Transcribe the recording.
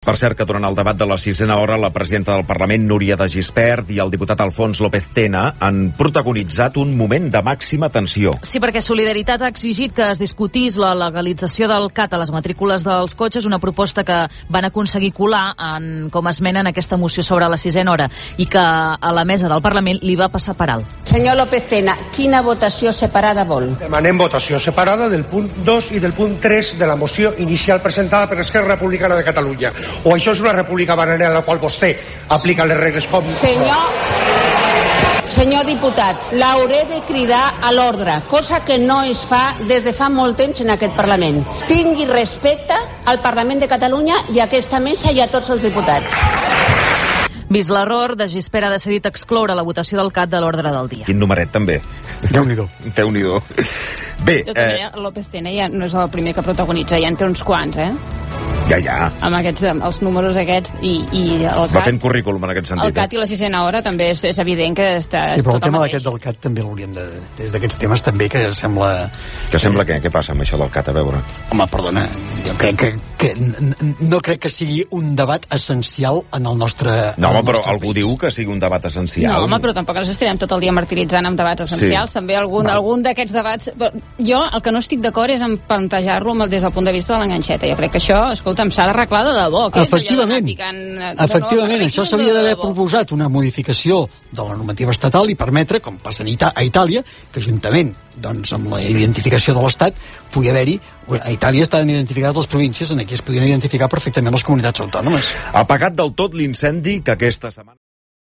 Per cert, que durant el debat de la 6ª hora, la presidenta del Parlament, Núria de Gispert, i el diputat Alfons López Tena han protagonitzat un moment de màxima tensió. Sí, perquè Solidaritat ha exigit que es discutís la legalització del CAT a les matrícules dels cotxes, una proposta que van aconseguir colar com a esmena en aquesta moció sobre la 6ª hora i que a la mesa del Parlament li va passar per alt. Senyor López Tena, quina votació separada vol? Demanem votació separada del punt 2 i del punt 3 de la moció inicial presentada per Esquerra Republicana de Catalunya. O això és una república bananera en la qual vostè aplica les regles com... Senyor diputat, l'hauré de cridar a l'ordre, cosa que no es fa des de fa molt temps en aquest Parlament. Tingui respecte al Parlament de Catalunya i a aquesta mesa i a tots els diputats. Vist l'error, de Gispert ha decidit excloure la votació del CAT de l'ordre del dia. Quin numeret, també. Déu-n'hi-do. Déu-n'hi-do. Bé, jo també, López Tena ja no és el primer que protagonitza, ja en té uns quants, Ja. Amb els números aquests i el CAT... Va fent currículum en aquest sentit. El CAT i la 6ª hora també és evident que està... Sí, però el tema d'aquest del CAT també l'hauríem de... Des d'aquests temes també que sembla... Que sembla què? Què passa amb això del CAT? A veure. Home, perdona, jo crec que no crec que sigui un debat essencial en el nostre... No, home, però algú diu que sigui un debat essencial. No, home, però tampoc ens estarem tot el dia martiritzant amb debats essencials. Sí. També algun d'aquests debats... Jo el que no estic d'acord és en plantejar-lo des del punt de vista de l'enganxeta. Jo crec que això, escolta'm, s'ha d'arreglar de debò. Efectivament, això s'havia d'haver proposat una modificació de la normativa estatal i permetre, com passa a Itàlia, que juntament amb la identificació de l'Estat pugui haver-hi... A Itàlia estan identificades les províncies, en aquí es podien identificar perfectament les comunitats autònomes. Apagat del tot l'incendi que aquesta setmana...